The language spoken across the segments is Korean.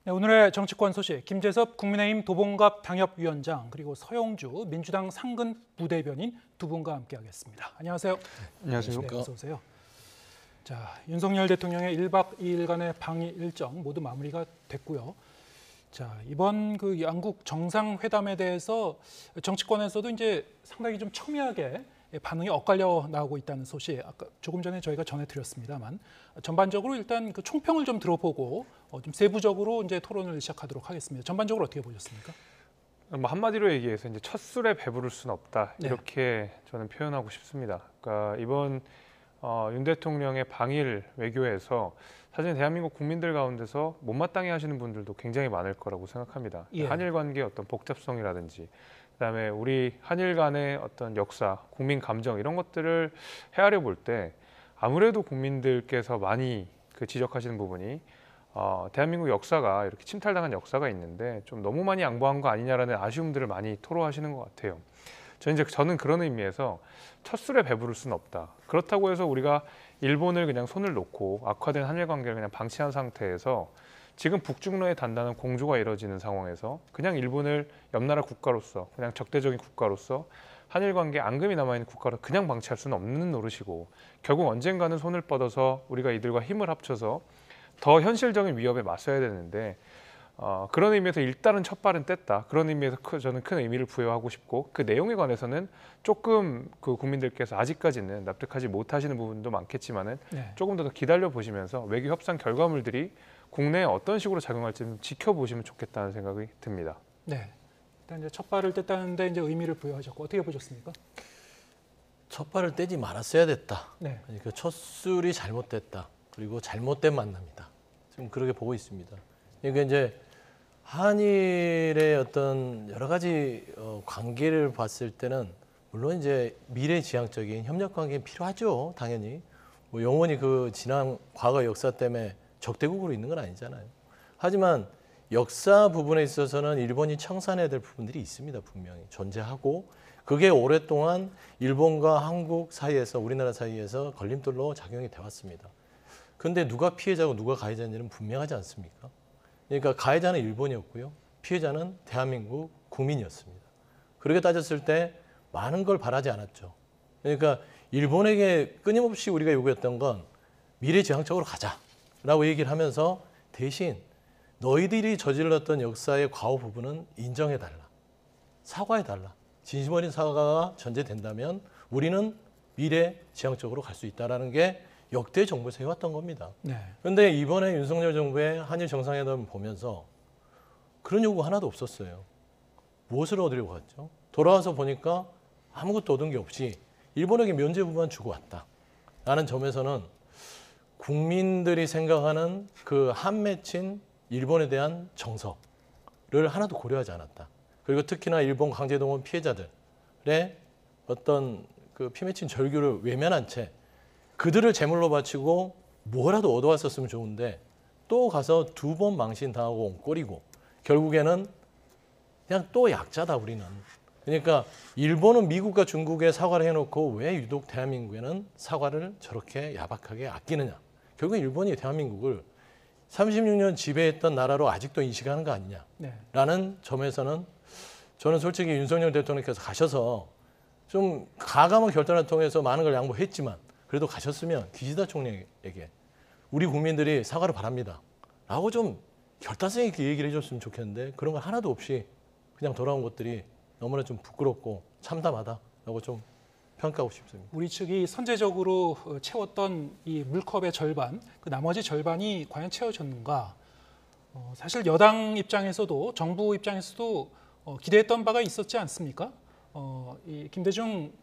네, 오늘의 정치권 소식, 김재섭 국민의힘 도봉갑 당협위원장 그리고 서영주 민주당 상근 부대변인 두 분과 함께하겠습니다. 안녕하세요. 안녕하세요. 네, 어서 오세요. 자, 윤석열 대통령의 1박 2일간의 방위 일정 모두 마무리가 됐고요. 자, 이번 그 양국 정상회담에 대해서 정치권에서도 이제 상당히 좀 첨예하게 반응이 엇갈려 나오고 있다는 소식, 아까 조금 전에 저희가 전해드렸습니다만 전반적으로 일단 그 총평을 좀 들어보고 좀 세부적으로 이제 토론을 시작하도록 하겠습니다. 전반적으로 어떻게 보셨습니까? 뭐 한마디로 얘기해서 이제 첫 술에 배부를 수는 없다 네. 이렇게 저는 표현하고 싶습니다. 그러니까 이번 윤 대통령의 방일 외교에서 사실 대한민국 국민들 가운데서 못마땅해 하시는 분들도 굉장히 많을 거라고 생각합니다. 예. 한일 관계의 어떤 복잡성이라든지 그다음에 우리 한일 간의 어떤 역사, 국민 감정 이런 것들을 헤아려 볼 때 아무래도 국민들께서 많이 그 지적하시는 부분이 대한민국 역사가 이렇게 침탈당한 역사가 있는데 좀 너무 많이 양보한 거 아니냐라는 아쉬움들을 많이 토로하시는 것 같아요. 저는 그런 의미에서 첫 술에 배부를 수는 없다. 그렇다고 해서 우리가 일본을 그냥 손을 놓고 악화된 한일 관계를 그냥 방치한 상태에서 지금 북중러의 단단한 공조가 이뤄지는 상황에서 그냥 일본을 옆나라 국가로서 그냥 적대적인 국가로서 한일 관계 앙금이 남아있는 국가로 그냥 방치할 수는 없는 노릇이고 결국 언젠가는 손을 뻗어서 우리가 이들과 힘을 합쳐서 더 현실적인 위협에 맞서야 되는데 그런 의미에서 일단은 첫 발은 뗐다. 그런 의미에서 저는 큰 의미를 부여하고 싶고 그 내용에 관해서는 조금 그 국민들께서 아직까지는 납득하지 못하시는 부분도 많겠지만은 네. 조금 더 기다려 보시면서 외교 협상 결과물들이 국내에 어떤 식으로 작용할지 좀 지켜보시면 좋겠다는 생각이 듭니다. 네. 일단 이제 첫 발을 뗐다는데 이제 의미를 부여하셨고 어떻게 보셨습니까? 첫 발을 떼지 말았어야 됐다. 네. 그러니까 첫 술이 잘못됐다. 그리고 잘못된 만남이다. 지금 그렇게 보고 있습니다. 그러니까 이제 한일의 어떤 여러 가지 관계를 봤을 때는 물론 이제 미래지향적인 협력 관계는 필요하죠. 당연히. 뭐 영원히 그 지난 과거 역사 때문에 적대국으로 있는 건 아니잖아요. 하지만 역사 부분에 있어서는 일본이 청산해야 될 부분들이 있습니다. 분명히 존재하고 그게 오랫동안 일본과 한국 사이에서 우리나라 사이에서 걸림돌로 작용이 돼 왔습니다. 그런데 누가 피해자고 누가 가해자인지는 분명하지 않습니까? 그러니까 가해자는 일본이었고요. 피해자는 대한민국 국민이었습니다. 그렇게 따졌을 때 많은 걸 바라지 않았죠. 그러니까 일본에게 끊임없이 우리가 요구했던 건 미래지향적으로 가자라고 얘기를 하면서 대신 너희들이 저질렀던 역사의 과오 부분은 인정해달라. 사과해달라. 진심 어린 사과가 전제된다면 우리는 미래지향적으로 갈 수 있다는 게 역대 정부에서 해왔던 겁니다. 네. 그런데 이번에 윤석열 정부의 한일 정상회담을 보면서 그런 요구 하나도 없었어요. 무엇을 얻으려고 갔죠? 돌아와서 보니까 아무것도 얻은 게 없이 일본에게 면죄부만 주고 왔다. 라는 점에서는 국민들이 생각하는 그 한 맺힌 일본에 대한 정서를 하나도 고려하지 않았다. 그리고 특히나 일본 강제동원 피해자들의 어떤 그 피 맺힌 절규를 외면한 채 그들을 제물로 바치고 뭐라도 얻어왔었으면 좋은데 또 가서 두 번 망신당하고 온 꼴이고 결국에는 그냥 또 약자다 우리는. 그러니까 일본은 미국과 중국에 사과를 해놓고 왜 유독 대한민국에는 사과를 저렇게 야박하게 아끼느냐. 결국 일본이 대한민국을 36년 지배했던 나라로 아직도 인식하는 거 아니냐라는 네. 점에서는 저는 솔직히 윤석열 대통령께서 가셔서 좀 가감한 결단을 통해서 많은 걸 양보했지만 그래도 가셨으면 기시다 총리에게 우리 국민들이 사과를 바랍니다. 라고 좀 결단성 있게 얘기를 해줬으면 좋겠는데 그런 거 하나도 없이 그냥 돌아온 것들이 너무나 좀 부끄럽고 참담하다라고 좀 평가하고 싶습니다. 우리 측이 선제적으로 채웠던 이 물컵의 절반, 그 나머지 절반이 과연 채워졌는가? 사실 여당 입장에서도 정부 입장에서도 기대했던 바가 있었지 않습니까? 이 김대중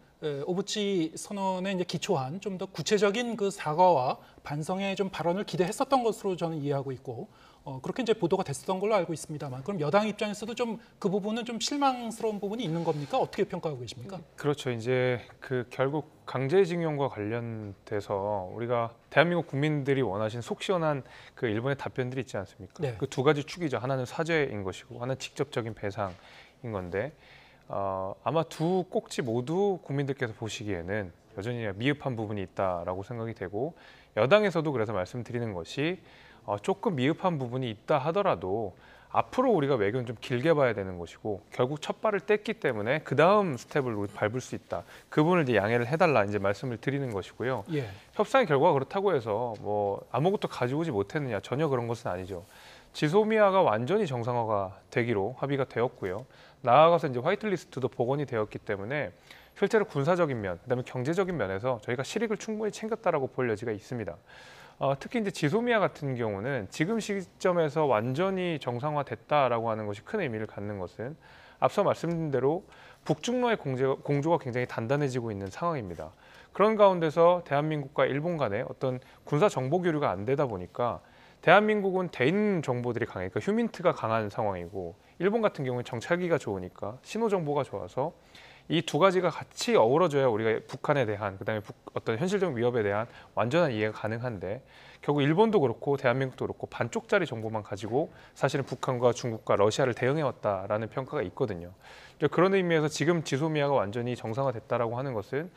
오부치 선언에 이제 기초한 좀 더 구체적인 그 사과와 반성의 좀 발언을 기대했었던 것으로 저는 이해하고 있고 그렇게 이제 보도가 됐었던 걸로 알고 있습니다만 그럼 여당 입장에서도 좀 그 부분은 좀 실망스러운 부분이 있는 겁니까? 어떻게 평가하고 계십니까? 그렇죠. 이제 그 결국 강제징용과 관련돼서 우리가 대한민국 국민들이 원하신 속 시원한 그 일본의 답변들이 있지 않습니까? 네. 그 두 가지 축이죠. 하나는 사죄인 것이고 하나는 직접적인 배상인 건데 아마 두 꼭지 모두 국민들께서 보시기에는 여전히 미흡한 부분이 있다라고 생각이 되고 여당에서도 그래서 말씀드리는 것이 조금 미흡한 부분이 있다 하더라도 앞으로 우리가 외교는 좀 길게 봐야 되는 것이고 결국 첫 발을 뗐기 때문에 그 다음 스텝을 우리 밟을 수 있다. 그 부분을 이제 양해를 해달라 이제 말씀을 드리는 것이고요. 예. 협상의 결과가 그렇다고 해서 뭐 아무것도 가지고 오지 못했느냐 전혀 그런 것은 아니죠. 지소미아가 완전히 정상화가 되기로 합의가 되었고요. 나아가서 이제 화이트리스트도 복원이 되었기 때문에 실제로 군사적인 면, 그다음에 경제적인 면에서 저희가 실익을 충분히 챙겼다라고 볼 여지가 있습니다. 특히 이제 지소미아 같은 경우는 지금 시점에서 완전히 정상화됐다라고 하는 것이 큰 의미를 갖는 것은 앞서 말씀드린 대로 북중로의 공조가 굉장히 단단해지고 있는 상황입니다. 그런 가운데서 대한민국과 일본 간의 어떤 군사 정보 교류가 안 되다 보니까 대한민국은 대인 정보들이 강하니까 휴민트가 강한 상황이고 일본 같은 경우는 정찰기가 좋으니까 신호 정보가 좋아서 이 두 가지가 같이 어우러져야 우리가 북한에 대한 그다음에 어떤 현실적 위협에 대한 완전한 이해가 가능한데 결국 일본도 그렇고 대한민국도 그렇고 반쪽짜리 정보만 가지고 사실은 북한과 중국과 러시아를 대응해왔다라는 평가가 있거든요. 그런 의미에서 지금 지소미아가 완전히 정상화됐다라고 하는 것은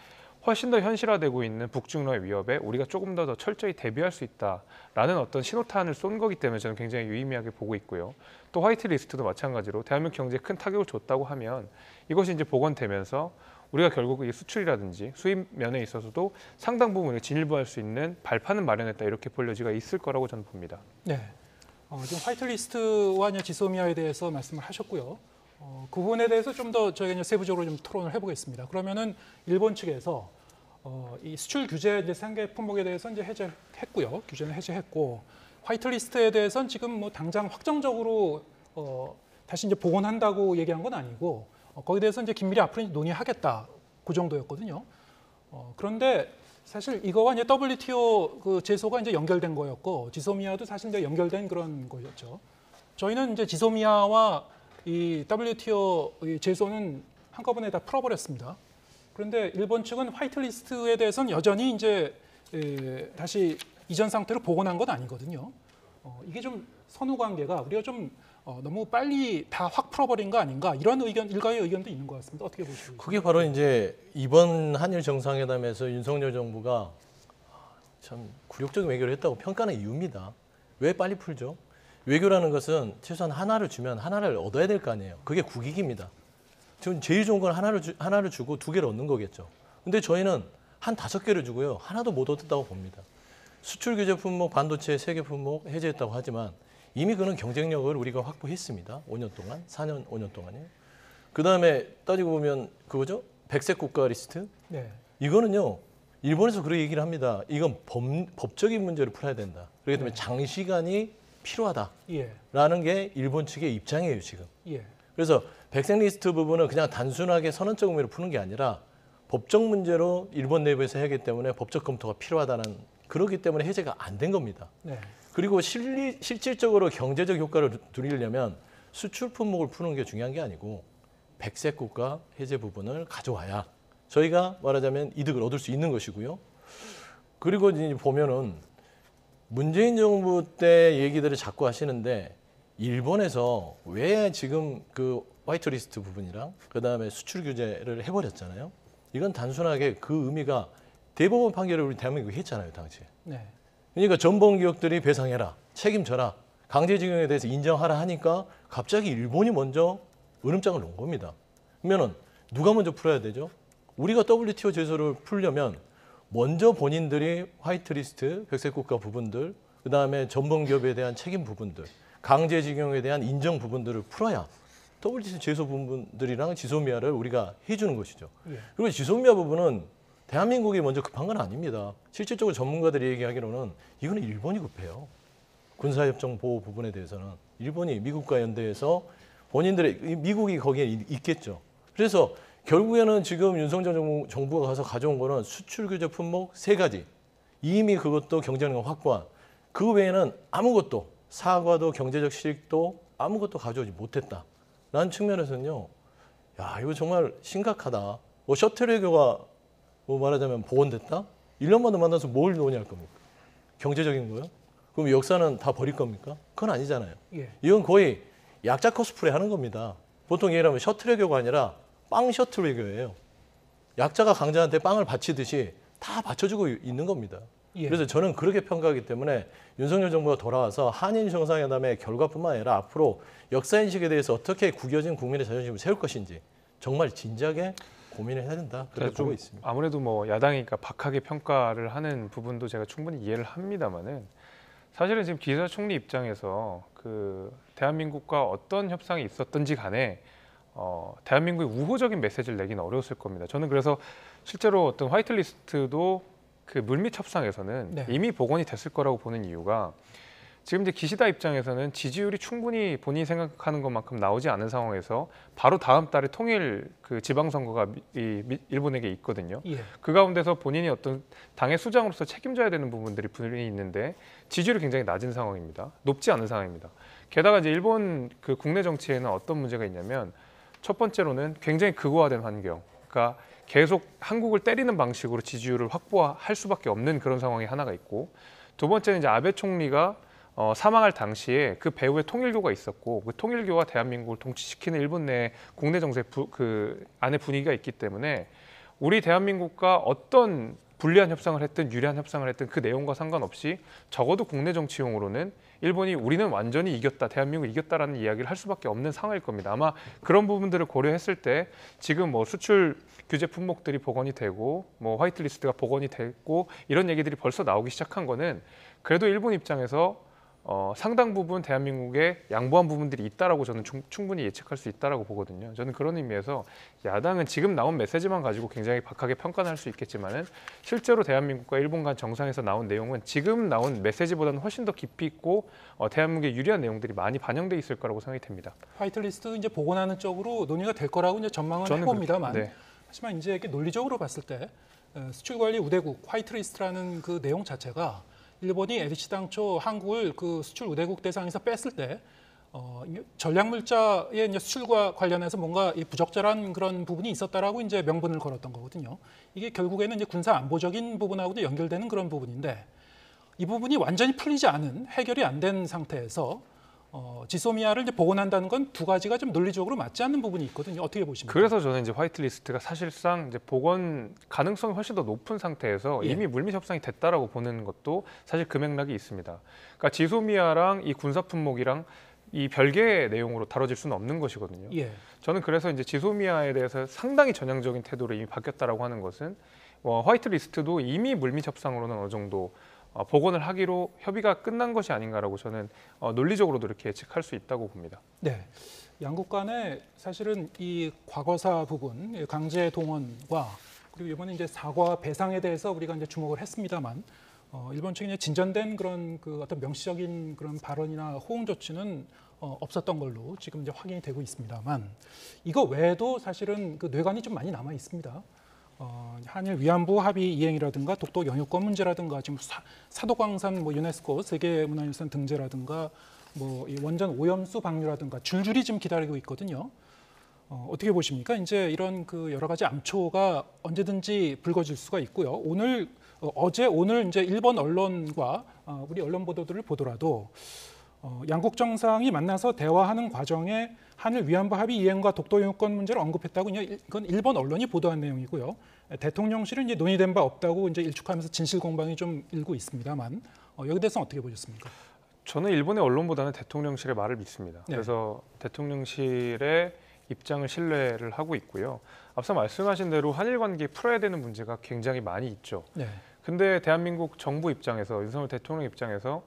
훨씬 더 현실화되고 있는 북중러의 위협에 우리가 조금 더 철저히 대비할 수 있다라는 어떤 신호탄을 쏜 거기 때문에 저는 굉장히 유의미하게 보고 있고요. 또 화이트리스트도 마찬가지로 대한민국 경제에 큰 타격을 줬다고 하면 이것이 이제 복원되면서 우리가 결국 이 수출이라든지 수입 면에 있어서도 상당 부분을 진일보할 수 있는 발판은 마련했다 이렇게 볼 여지가 있을 거라고 저는 봅니다. 네. 지금 화이트리스트와 지소미아에 대해서 말씀을 하셨고요. 그 부분에 대해서 좀 더 저희가 이제 세부적으로 좀 토론을 해보겠습니다. 그러면은 일본 측에서 이 수출 규제 이제 상계 품목에 대해서 이제 해제했고요. 규제는 해제했고 화이트리스트에 대해서는 지금 뭐 당장 확정적으로 다시 이제 복원한다고 얘기한 건 아니고 거기에 대해서 이제 긴밀히 앞으로 논의하겠다 그 정도였거든요. 그런데 사실 이거와 이제 WTO 그 제소가 이제 연결된 거였고 지소미아도 사실 이제 연결된 그런 거였죠. 저희는 이제 지소미아와 이 WTO 제소는 한꺼번에 다 풀어버렸습니다. 그런데 일본 측은 화이트리스트에 대해서는 여전히 이제 다시 이전 상태로 복원한 건 아니거든요. 이게 좀 선후 관계가 우리가 좀 너무 빨리 다 확 풀어버린 거 아닌가 이런 의견 일가의 의견도 있는 것 같습니다. 어떻게 보시죠? 그게 바로 이제 이번 한일 정상회담에서 윤석열 정부가 참 굴욕적인 외교를 했다고 평가하는 이유입니다. 왜 빨리 풀죠? 외교라는 것은 최소한 하나를 주면 하나를 얻어야 될 거 아니에요. 그게 국익입니다. 지금 제일 좋은 건 하나를 주고 두 개를 얻는 거겠죠. 근데 저희는 한 5개를 주고요. 하나도 못 얻었다고 봅니다. 수출 규제 품목, 반도체 3개 품목 해제했다고 하지만 이미 그는 경쟁력을 우리가 확보했습니다. 5년 동안, 4년, 5년 동안요. 그다음에 따지고 보면 그거죠? 백색 국가 리스트. 네. 이거는요. 일본에서 그런 얘기를 합니다. 이건 법적인 문제를 풀어야 된다. 그렇기 때문에 네. 장시간이 필요하다라는 예. 게 일본 측의 입장이에요, 지금. 예. 그래서 백색 리스트 부분은 그냥 단순하게 선언적 의미로 푸는 게 아니라 법적 문제로 일본 내부에서 하기 때문에 법적 검토가 필요하다는 그렇기 때문에 해제가 안 된 겁니다. 네. 그리고 실질적으로 경제적 효과를 누리려면 수출 품목을 푸는 게 중요한 게 아니고 백색 국가 해제 부분을 가져와야 저희가 말하자면 이득을 얻을 수 있는 것이고요. 그리고 이제 보면은 문재인 정부 때 얘기들을 자꾸 하시는데 일본에서 왜 지금 그 화이트리스트 부분이랑 그다음에 수출 규제를 해버렸잖아요. 이건 단순하게 그 의미가 대법원 판결을 우리 대한민국이 했잖아요, 당시에. 네. 그러니까 전범 기업들이 배상해라, 책임져라, 강제징용에 대해서 인정하라 하니까 갑자기 일본이 먼저 으름장을 놓은 겁니다. 그러면은 누가 먼저 풀어야 되죠? 우리가 WTO 제소를 풀려면 먼저 본인들이 화이트리스트, 백색국가 부분들, 그다음에 전범 기업에 대한 책임 부분들, 강제징용에 대한 인정 부분들을 풀어야 WTO 제소 부분들이랑 지소미아를 우리가 해주는 것이죠. 예. 그리고 지소미아 부분은 대한민국이 먼저 급한 건 아닙니다. 실질적으로 전문가들이 얘기하기로는 이거는 일본이 급해요. 군사협정 보호 부분에 대해서는 일본이 미국과 연대해서 본인들의 미국이 거기에 있겠죠. 그래서 결국에는 지금 윤석열 정부가 가서 가져온 거는 수출 규제 품목 3가지. 이미 그것도 경쟁력 확보한. 그 외에는 아무것도 사과도 경제적 실익도 아무것도 가져오지 못했다. 라는 측면에서는요. 야, 이거 정말 심각하다. 뭐 셔틀 외교가 뭐 말하자면 복원됐다? 1년마다 만나서 뭘 논의할 겁니까? 경제적인 거요? 그럼 역사는 다 버릴 겁니까? 그건 아니잖아요. 예. 이건 거의 약자 코스프레 하는 겁니다. 보통 얘기하면 셔틀 외교가 아니라 빵 셔틀 외교예요. 약자가 강자한테 빵을 바치듯이 다 받쳐주고 있는 겁니다. 예. 그래서 저는 그렇게 평가하기 때문에 윤석열 정부가 돌아와서 한일 정상회담의 결과뿐만 아니라 앞으로 역사인식에 대해서 어떻게 구겨진 국민의 자존심을 세울 것인지 정말 진지하게 고민을 해야 된다. 그렇게 보고 있습니다. 아무래도 뭐 야당이니까 박하게 평가를 하는 부분도 제가 충분히 이해를 합니다만은 사실은 지금 기시다 총리 입장에서 그 대한민국과 어떤 협상이 있었든지 간에 대한민국의 우호적인 메시지를 내기는 어려웠을 겁니다. 저는 그래서 실제로 어떤 화이트리스트도 그 물밑 협상에서는 네. 이미 복원이 됐을 거라고 보는 이유가 지금 이제 기시다 입장에서는 지지율이 충분히 본인이 생각하는 것만큼 나오지 않은 상황에서 바로 다음 달에 통일 그 지방선거가 일본에게 있거든요. 예. 그 가운데서 본인이 어떤 당의 수장으로서 책임져야 되는 부분들이 분명히 있는데 지지율이 굉장히 낮은 상황입니다. 높지 않은 상황입니다. 게다가 이제 일본 그 국내 정치에는 어떤 문제가 있냐면 첫 번째로는 굉장히 극우화된 환경, 그러니까 계속 한국을 때리는 방식으로 지지율을 확보할 수밖에 없는 그런 상황이 하나가 있고, 두 번째는 이제 아베 총리가 사망할 당시에 그 배후에 통일교가 있었고 그 통일교가 대한민국을 동치시키는 일본 내 국내 정세 그 안에 분위기가 있기 때문에 우리 대한민국과 어떤 불리한 협상을 했든 유리한 협상을 했든 그 내용과 상관없이 적어도 국내 정치용으로는 일본이 우리는 완전히 이겼다, 대한민국이 이겼다라는 이야기를 할 수밖에 없는 상황일 겁니다. 아마 그런 부분들을 고려했을 때 지금 뭐 수출 규제 품목들이 복원이 되고 뭐 화이트리스트가 복원이 됐고 이런 얘기들이 벌써 나오기 시작한 거는 그래도 일본 입장에서 상당 부분 대한민국에 양보한 부분들이 있다라고 저는 충분히 예측할 수 있다라고 보거든요. 저는 그런 의미에서 야당은 지금 나온 메시지만 가지고 굉장히 박하게 평가는 할 수 있겠지만은 실제로 대한민국과 일본 간 정상에서 나온 내용은 지금 나온 메시지보다는 훨씬 더 깊이 있고 대한민국에 유리한 내용들이 많이 반영돼 있을 거라고 생각이 됩니다. 화이트리스트 이제 복원하는 쪽으로 논의가 될 거라고 이제 전망은 저는 해봅니다만, 네. 하지만 이제 이렇게 논리적으로 봤을 때 수출관리 우대국 화이트리스트라는 그 내용 자체가 일본이 애시당초 한국을 그 수출 우대국 대상에서 뺐을 때 전략물자의 이제 수출과 관련해서 뭔가 이 부적절한 그런 부분이 있었다라고 이제 명분을 걸었던 거거든요. 이게 결국에는 이제 군사 안보적인 부분하고도 연결되는 그런 부분인데 이 부분이 완전히 풀리지 않은 해결이 안 된 상태에서 지소미아를 이제 복원한다는 건 두 가지가 좀 논리적으로 맞지 않는 부분이 있거든요. 어떻게 보십니까? 그래서 저는 이제 화이트리스트가 사실상 이제 복원 가능성이 훨씬 더 높은 상태에서 예. 이미 물밑 협상이 됐다라고 보는 것도 사실 그 맥락이 있습니다. 그러니까 지소미아랑 이 군사 품목이랑 이 별개의 내용으로 다뤄질 수는 없는 것이거든요. 예. 저는 그래서 이제 지소미아에 대해서 상당히 전향적인 태도로 이미 바뀌었다라고 하는 것은 화이트리스트도 이미 물밑 협상으로는 어느 정도 복원을 하기로 협의가 끝난 것이 아닌가라고 저는 논리적으로도 이렇게 예측할 수 있다고 봅니다. 네, 양국 간에 사실은 이 과거사 부분, 강제 동원과 그리고 이번에 이제 사과 배상에 대해서 우리가 이제 주목을 했습니다만, 일본 측의 진전된 그런 그 어떤 명시적인 그런 발언이나 호응 조치는 없었던 걸로 지금 이제 확인이 되고 있습니다만, 이거 외에도 사실은 그 뇌관이 좀 많이 남아 있습니다. 한일 위안부 합의 이행이라든가 독도 영유권 문제라든가 지금 사도광산 뭐 유네스코 세계문화유산 등재라든가 뭐 이 원전 오염수 방류라든가 줄줄이 지금 기다리고 있거든요. 어떻게 보십니까? 이제 이런 그 여러 가지 암초가 언제든지 불거질 수가 있고요. 오늘 오늘 이제 일본 언론과 우리 언론 보도들을 보더라도 양국 정상이 만나서 대화하는 과정에 한일 위안부 합의 이행과 독도 영유권 문제를 언급했다고 이건 일본 언론이 보도한 내용이고요. 대통령실은 이제 논의된 바 없다고 이제 일축하면서 진실 공방이 좀 일고 있습니다만 여기 대해서 어떻게 보셨습니까? 저는 일본의 언론보다는 대통령실의 말을 믿습니다. 네. 그래서 대통령실의 입장을 신뢰를 하고 있고요. 앞서 말씀하신 대로 한일 관계 풀어야 되는 문제가 굉장히 많이 있죠. 네. 근데 대한민국 정부 입장에서 윤석열 대통령 입장에서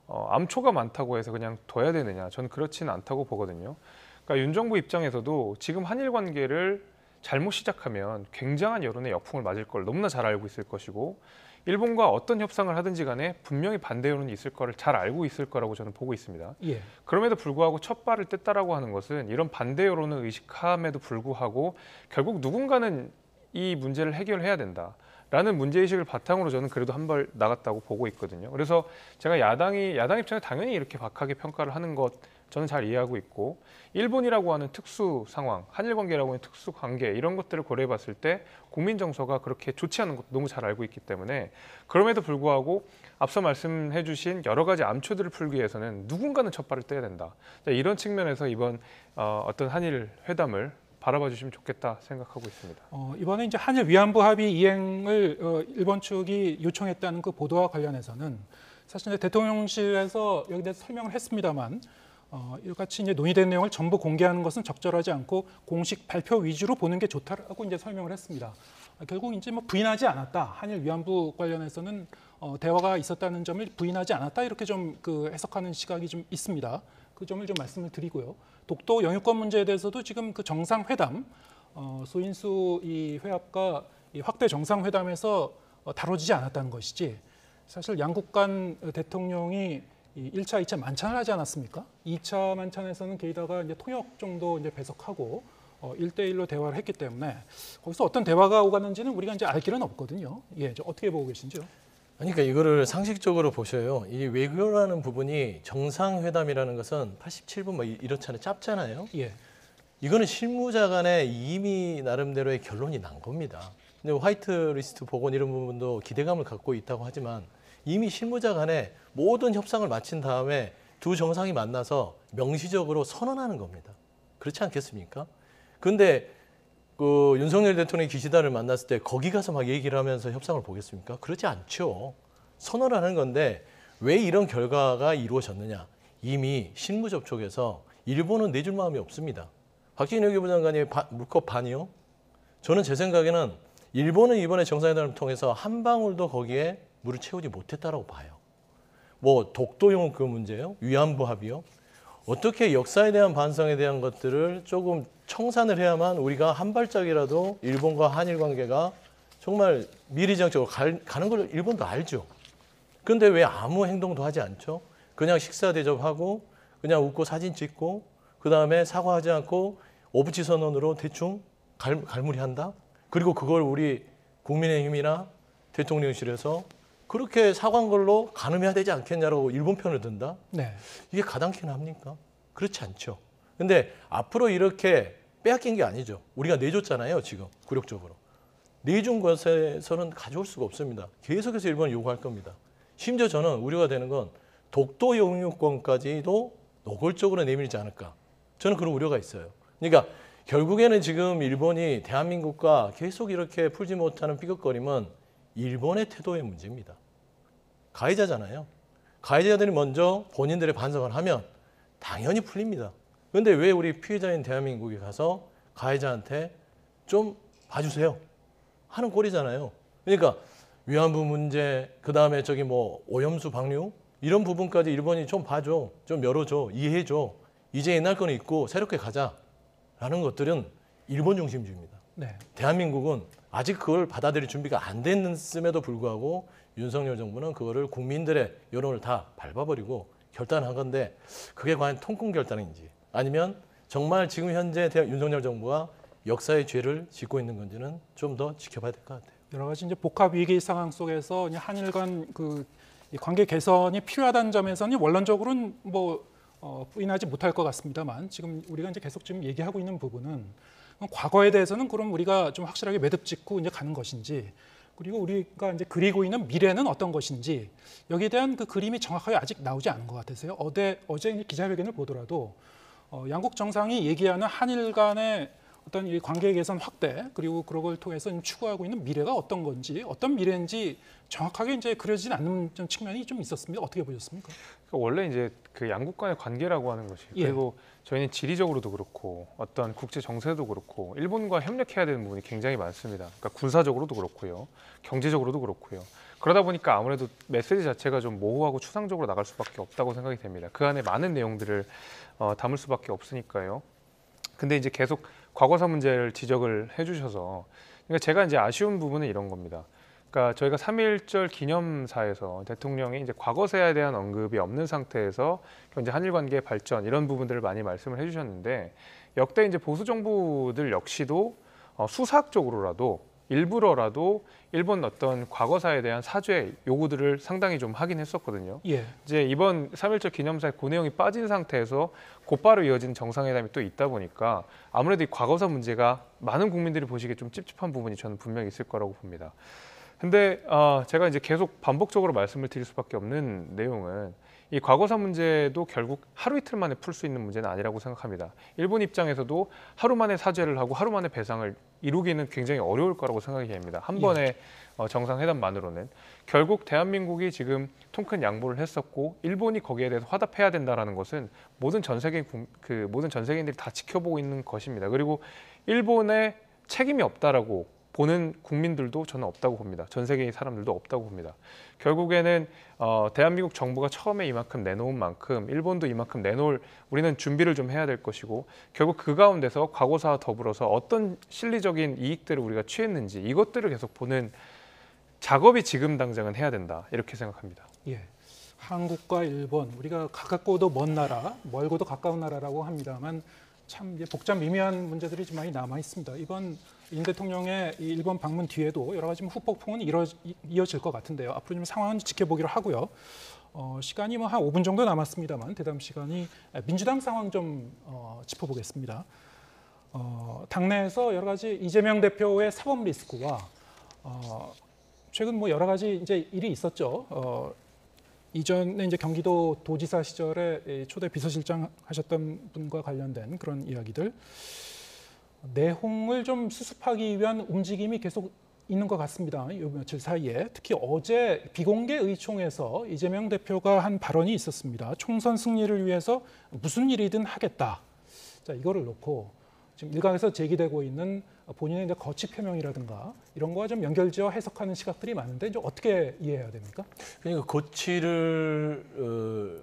암초가 많다고 해서 그냥 둬야 되느냐? 저는 그렇지는 않다고 보거든요. 그러니까 윤 정부 입장에서도 지금 한일 관계를 잘못 시작하면 굉장한 여론의 역풍을 맞을 걸 너무나 잘 알고 있을 것이고 일본과 어떤 협상을 하든지 간에 분명히 반대 여론이 있을 거를 잘 알고 있을 거라고 저는 보고 있습니다. 예. 그럼에도 불구하고 첫 발을 뗐다라고 하는 것은 이런 반대 여론을 의식함에도 불구하고 결국 누군가는 이 문제를 해결해야 된다라는 문제의식을 바탕으로 저는 그래도 한 발 나갔다고 보고 있거든요. 그래서 제가 야당 입장에 당연히 이렇게 박하게 평가를 하는 것 저는 잘 이해하고 있고 일본이라고 하는 특수 상황, 한일 관계라고 하는 특수 관계 이런 것들을 고려해 봤을 때 국민 정서가 그렇게 좋지 않은 것도 너무 잘 알고 있기 때문에 그럼에도 불구하고 앞서 말씀해 주신 여러 가지 암초들을 풀기 위해서는 누군가는 첫 발을 떼야 된다. 이런 측면에서 이번 어떤 한일 회담을 바라봐 주시면 좋겠다 생각하고 있습니다. 이번에 이제 한일 위안부 합의 이행을 일본 측이 요청했다는 그 보도와 관련해서는 사실 이제 대통령실에서 여기 대해서 설명을 했습니다만 이같이 이제 논의된 내용을 전부 공개하는 것은 적절하지 않고 공식 발표 위주로 보는 게 좋다라고 이제 설명을 했습니다. 결국 이제 뭐 부인하지 않았다. 한일 위안부 관련해서는 대화가 있었다는 점을 부인하지 않았다 이렇게 좀 그 해석하는 시각이 좀 있습니다. 그 점을 좀 말씀을 드리고요. 독도 영유권 문제에 대해서도 지금 그 정상회담, 소인수 이 회합과 이 확대 정상회담에서 다뤄지지 않았다는 것이지 사실 양국 간 대통령이 이 1차, 2차 만찬을 하지 않았습니까? 2차 만찬에서는 게다가 이제 통역 정도 이제 배석하고 1대1로 대화를 했기 때문에 거기서 어떤 대화가 오갔는지는 우리가 이제 알 길은 없거든요. 예, 어떻게 보고 계신지요? 그러니까 이거를 상식적으로 보셔요. 이 외교라는 부분이 정상회담이라는 것은 87분 뭐 이렇잖아요. 짧잖아요. 예. 이거는 실무자 간에 이미 나름대로의 결론이 난 겁니다. 근데 화이트리스트 복원 이런 부분도 기대감을 갖고 있다고 하지만 이미 실무자 간에 모든 협상을 마친 다음에 두 정상이 만나서 명시적으로 선언하는 겁니다. 그렇지 않겠습니까? 그런데 그 윤석열 대통령이 기시다를 만났을 때 거기 가서 막 얘기를 하면서 협상을 보겠습니까? 그렇지 않죠. 선언을 하는 건데 왜 이런 결과가 이루어졌느냐? 이미 실무 접촉에서 일본은 내줄 마음이 없습니다. 박지원 외교부 장관이 물컵 반이요? 저는 제 생각에는 일본은 이번에 정상회담을 통해서 한 방울도 거기에 물을 채우지 못했다라고 봐요. 뭐 독도용 그 문제요? 위안부 합의요? 어떻게 역사에 대한 반성에 대한 것들을 조금 청산을 해야만 우리가 한 발짝이라도 일본과 한일 관계가 정말 미래지향적으로 가는 걸 일본도 알죠. 그런데 왜 아무 행동도 하지 않죠? 그냥 식사 대접하고 그냥 웃고 사진 찍고 그다음에 사과하지 않고 오부치 선언으로 대충 갈무리한다? 그리고 그걸 우리 국민의힘이나 대통령실에서 그렇게 사과한 걸로 가늠해야 되지 않겠냐라고 일본 편을 든다? 네. 이게 가당키나 합니까? 그렇지 않죠. 근데 앞으로 이렇게 빼앗긴 게 아니죠. 우리가 내줬잖아요, 지금 굴욕적으로. 내준 것에서는 가져올 수가 없습니다. 계속해서 일본은 요구할 겁니다. 심지어 저는 우려가 되는 건 독도 영유권까지도 노골적으로 내밀지 않을까. 저는 그런 우려가 있어요. 그러니까 결국에는 지금 일본이 대한민국과 계속 이렇게 풀지 못하는 삐걱거림은 일본의 태도의 문제입니다. 가해자잖아요. 가해자들이 먼저 본인들의 반성을 하면 당연히 풀립니다. 그런데 왜 우리 피해자인 대한민국에 가서 가해자한테 좀 봐주세요 하는 꼴이잖아요. 그러니까 위안부 문제, 그 다음에 저기 뭐 오염수 방류 이런 부분까지 일본이 좀 봐줘, 좀 열어줘, 이해해줘. 이제 옛날 거는 있고 새롭게 가자라는 것들은 일본 중심주의입니다. 네. 대한민국은 아직 그걸 받아들일 준비가 안 됐음에도 불구하고 윤석열 정부는 그거를 국민들의 여론을 다 밟아버리고 결단한 건데 그게 과연 통큰 결단인지 아니면 정말 지금 현재 윤석열 정부가 역사의 죄를 짓고 있는 건지는 좀 더 지켜봐야 될 것 같아요. 여러 가지 이제 복합 위기 상황 속에서 이제 한일 간 그 관계 개선이 필요하다는 점에서는 원론적으로는 뭐 부인하지 못할 것 같습니다만 지금 우리가 이제 계속 지금 얘기하고 있는 부분은 과거에 대해서는 그럼 우리가 좀 확실하게 매듭 짓고 이제 가는 것인지 그리고 우리가 이제 그리고 있는 미래는 어떤 것인지 여기에 대한 그 그림이 정확하게 아직 나오지 않은 것 같아서요. 어제 기자회견을 보더라도 양국 정상이 얘기하는 한일 간의 어떤 이 관계 개선 확대 그리고 그런 걸 통해서 추구하고 있는 미래가 어떤 건지 어떤 미래인지 정확하게 이제 그려지진 않는 측면이 좀 있었습니다. 어떻게 보셨습니까? 그러니까 원래 이제 그 양국 간의 관계라고 하는 것이 예. 그리고 저희는 지리적으로도 그렇고 어떤 국제 정세도 그렇고 일본과 협력해야 되는 부분이 굉장히 많습니다. 그러니까 군사적으로도 그렇고요, 경제적으로도 그렇고요. 그러다 보니까 아무래도 메시지 자체가 좀 모호하고 추상적으로 나갈 수밖에 없다고 생각이 됩니다. 그 안에 많은 내용들을 담을 수밖에 없으니까요. 근데 이제 계속 과거사 문제를 지적을 해주셔서 그러니까 제가 이제 아쉬운 부분은 이런 겁니다. 그러니까 저희가 3.1절 기념사에서 대통령이 이제 과거사에 대한 언급이 없는 상태에서 이제 한일 관계의 발전 이런 부분들을 많이 말씀을 해주셨는데 역대 이제 보수 정부들 역시도 수사학적으로라도 일부러라도 일본 어떤 과거사에 대한 사죄 요구들을 상당히 좀 하긴 했었거든요. 예. 이제 이번 3.1절 기념사에 그 내용이 빠진 상태에서 곧바로 이어진 정상회담이 또 있다 보니까 아무래도 이 과거사 문제가 많은 국민들이 보시기에 좀 찝찝한 부분이 저는 분명히 있을 거라고 봅니다. 근데 제가 이제 계속 반복적으로 말씀을 드릴 수밖에 없는 내용은 이 과거사 문제도 결국 하루 이틀 만에 풀 수 있는 문제는 아니라고 생각합니다. 일본 입장에서도 하루 만에 사죄를 하고 하루 만에 배상을 이루기는 굉장히 어려울 거라고 생각이 됩니다. 한 번의 정상회담만으로는 결국 대한민국이 지금 통큰 양보를 했었고 일본이 거기에 대해서 화답해야 된다라는 것은 모든 전 세계인들이 다 지켜보고 있는 것입니다. 그리고 일본의 책임이 없다라고 보는 국민들도 저는 없다고 봅니다. 전 세계의 사람들도 없다고 봅니다. 결국에는 대한민국 정부가 처음에 이만큼 내놓은 만큼 일본도 이만큼 내놓을 우리는 준비를 좀 해야 될 것이고 결국 그 가운데서 과거사와 더불어서 어떤 실리적인 이익들을 우리가 취했는지 이것들을 계속 보는 작업이 지금 당장은 해야 된다 이렇게 생각합니다. 예. 한국과 일본 우리가 가깝고도 먼 나라, 멀고도 가까운 나라라고 합니다만 참 이제 복잡 미묘한 문제들이 좀 많이 남아 있습니다. 이번 윤 대통령의 이 일본 방문 뒤에도 여러 가지 후폭풍은 이어질 것 같은데요. 앞으로 좀 상황은 지켜보기로 하고요. 시간이 뭐 한 5분 정도 남았습니다만 대담 시간이 민주당 상황 좀 짚어보겠습니다. 당내에서 여러 가지 이재명 대표의 사법 리스크와 최근 뭐 여러 가지 이제 일이 있었죠. 이전에 이제 경기도 도지사 시절에 초대 비서실장 하셨던 분과 관련된 그런 이야기들 내홍을 좀 수습하기 위한 움직임이 계속 있는 것 같습니다. 요 며칠 사이에 특히 어제 비공개 의총에서 이재명 대표가 한 발언이 있었습니다. 총선 승리를 위해서 무슨 일이든 하겠다. 자, 이거를 놓고 지금 일각에서 제기되고 있는 본인의 이제 거취 표명이라든가 이런 거와 좀 연결지어 해석하는 시각들이 많은데 이제 어떻게 이해해야 됩니까? 그러니까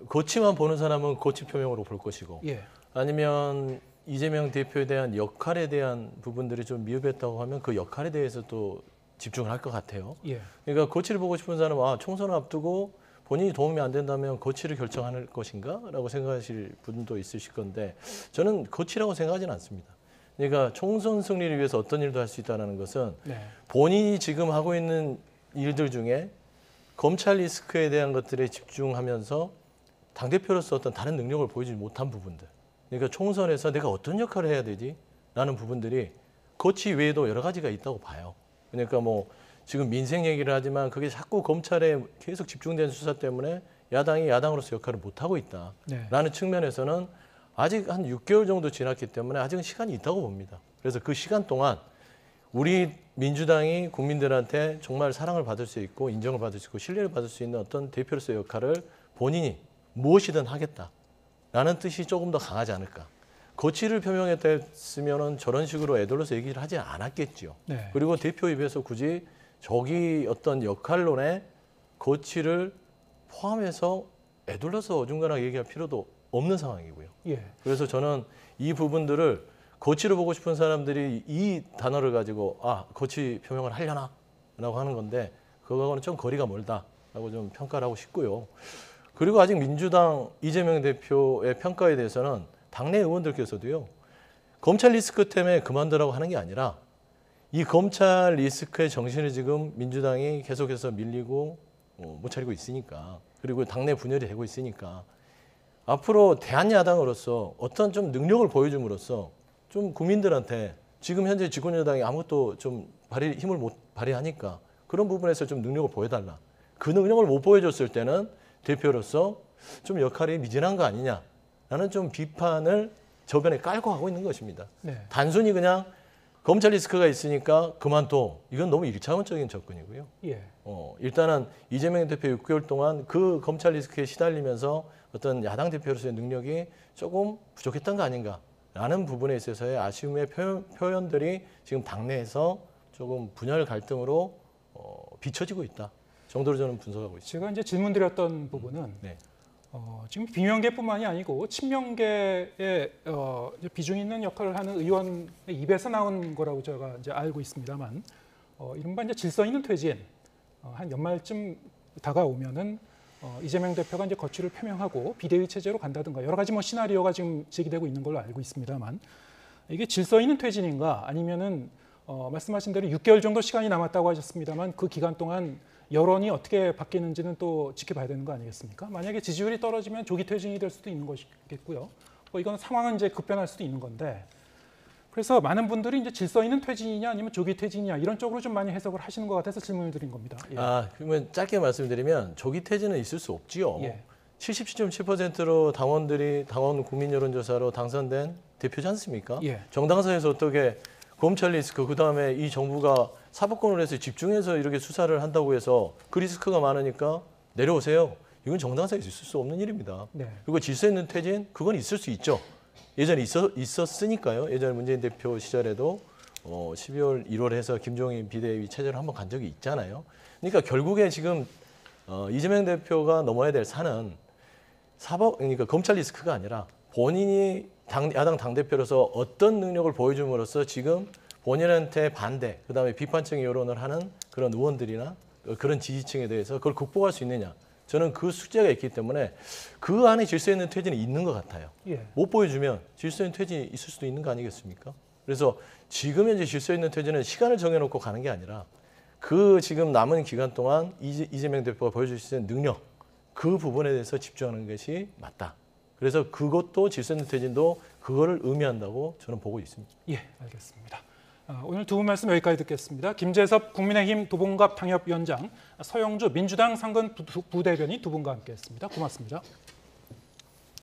고치만 보는 사람은 고치 표명으로 볼 것이고 예. 아니면 이재명 대표에 대한 역할에 대한 부분들이 좀 미흡했다고 하면 그 역할에 대해서 또 집중을 할 것 같아요. 예. 그러니까 고치를 보고 싶은 사람은 총선을 앞두고 본인이 도움이 안 된다면 고치를 결정할 것인가? 라고 생각하실 분도 있으실 건데 저는 고치라고 생각하지는 않습니다. 그러니까 총선 승리를 위해서 어떤 일도 할 수 있다는 것은 네. 본인이 지금 하고 있는 일들 중에 검찰 리스크에 대한 것들에 집중하면서 당대표로서 어떤 다른 능력을 보이지 못한 부분들. 그러니까 총선에서 내가 어떤 역할을 해야 되지? 라는 부분들이 고치 외에도 여러 가지가 있다고 봐요. 그러니까 뭐 지금 민생 얘기를 하지만 그게 자꾸 검찰에 계속 집중된 수사 때문에 야당이 야당으로서 역할을 못하고 있다라는 네. 측면에서는 아직 한 6개월 정도 지났기 때문에 아직은 시간이 있다고 봅니다. 그래서 그 시간 동안 우리 민주당이 국민들한테 정말 사랑을 받을 수 있고 인정을 받을 수 있고 신뢰를 받을 수 있는 어떤 대표로서의 역할을 본인이 무엇이든 하겠다라는 뜻이 조금 더 강하지 않을까. 고치를 표명했으면 저런 식으로 애들로서 얘기를 하지 않았겠죠. 네. 그리고 대표 입에서 굳이 저기 어떤 역할론에 고치를 포함해서 애들로서 어중간하게 얘기할 필요도 없는 상황이고요. 예. 그래서 저는 이 부분들을 고치를 보고 싶은 사람들이 이 단어를 가지고 고치 표명을 하려나? 라고 하는 건데 그거하고는 좀 거리가 멀다라고 좀 평가를 하고 싶고요. 그리고 아직 민주당 이재명 대표의 평가에 대해서는 당내 의원들께서도요. 검찰 리스크 때문에 그만두라고 하는 게 아니라 이 검찰 리스크의 정신을 지금 민주당이 계속해서 밀리고 못 차리고 있으니까 그리고 당내 분열이 되고 있으니까 앞으로 대한야당으로서 어떤 좀 능력을 보여줌으로써 좀 국민들한테 지금 현재 집권여당이 아무것도 좀 힘을 못 발휘하니까 그런 부분에서 좀 능력을 보여달라. 그 능력을 못 보여줬을 때는 대표로서 좀 역할이 미진한 거 아니냐라는 좀 비판을 저변에 깔고 하고 있는 것입니다. 네. 단순히 그냥 검찰 리스크가 있으니까 그만둬. 이건 너무 일차원적인 접근이고요. 예. 일단은 이재명 대표 6개월 동안 그 검찰 리스크에 시달리면서 어떤 야당 대표로서의 능력이 조금 부족했던 거 아닌가라는 부분에 있어서의 아쉬움의 표현들이 지금 당내에서 조금 분열 갈등으로 비춰지고 있다 정도로 저는 분석하고 있습니다. 제가 이제 질문드렸던 부분은 네. 지금 비명계뿐만이 아니고 친명계에 이제 비중 있는 역할을 하는 의원의 입에서 나온 거라고 제가 이제 알고 있습니다만 이른바 이제 질서 있는 퇴진 한 연말쯤 다가오면은 이재명 대표가 이제 거취를 표명하고 비대위 체제로 간다든가 여러 가지 뭐 시나리오가 지금 제기되고 있는 걸로 알고 있습니다만 이게 질서 있는 퇴진인가 아니면은 말씀하신 대로 6개월 정도 시간이 남았다고 하셨습니다만 그 기간 동안 여론이 어떻게 바뀌는지는 또 지켜봐야 되는 거 아니겠습니까? 만약에 지지율이 떨어지면 조기 퇴진이 될 수도 있는 것이겠고요. 이건 상황은 이제 급변할 수도 있는 건데 그래서 많은 분들이 이제 질서 있는 퇴진이냐 아니면 조기 퇴진이냐 이런 쪽으로 좀 많이 해석을 하시는 것 같아서 질문을 드린 겁니다. 예. 그러면 짧게 말씀드리면 조기 퇴진은 있을 수 없지요. 예. 77.7%로 당원 국민 여론조사로 당선된 대표지 않습니까? 예. 정당사에서 어떻게 검찰 리스크 그다음에 이 정부가 사법권을 해서 집중해서 이렇게 수사를 한다고 해서 그 리스크가 많으니까 내려오세요. 이건 정당사에서 있을 수 없는 일입니다. 네. 그리고 질서 있는 퇴진 그건 있을 수 있죠. 예전에 있었으니까요. 예전에 문재인 대표 시절에도 12월 1월에서 김종인 비대위 체제를 한번 간 적이 있잖아요. 그러니까 결국에 지금 이재명 대표가 넘어야 될 산은 그러니까 검찰 리스크가 아니라 본인이 야당 당대표로서 어떤 능력을 보여줌으로써 지금 본인한테 반대, 그다음에 비판적인 여론을 하는 그런 의원들이나 그런 지지층에 대해서 그걸 극복할 수 있느냐. 저는 그 숙제가 있기 때문에 그 안에 질서 있는 퇴진이 있는 것 같아요. 예. 못 보여주면 질서 있는 퇴진이 있을 수도 있는 거 아니겠습니까? 그래서 지금 현재 질서 있는 퇴진은 시간을 정해놓고 가는 게 아니라 그 지금 남은 기간 동안 이재명 대표가 보여줄 수 있는 능력, 그 부분에 대해서 집중하는 것이 맞다. 그래서 그것도 질서 있는 퇴진도 그거를 의미한다고 저는 보고 있습니다. 예, 알겠습니다. 오늘 두 분 말씀 여기까지 듣겠습니다. 김재섭 국민의힘 도봉갑 당협위원장, 서영주 민주당 상근 부대변인 두 분과 함께했습니다. 고맙습니다.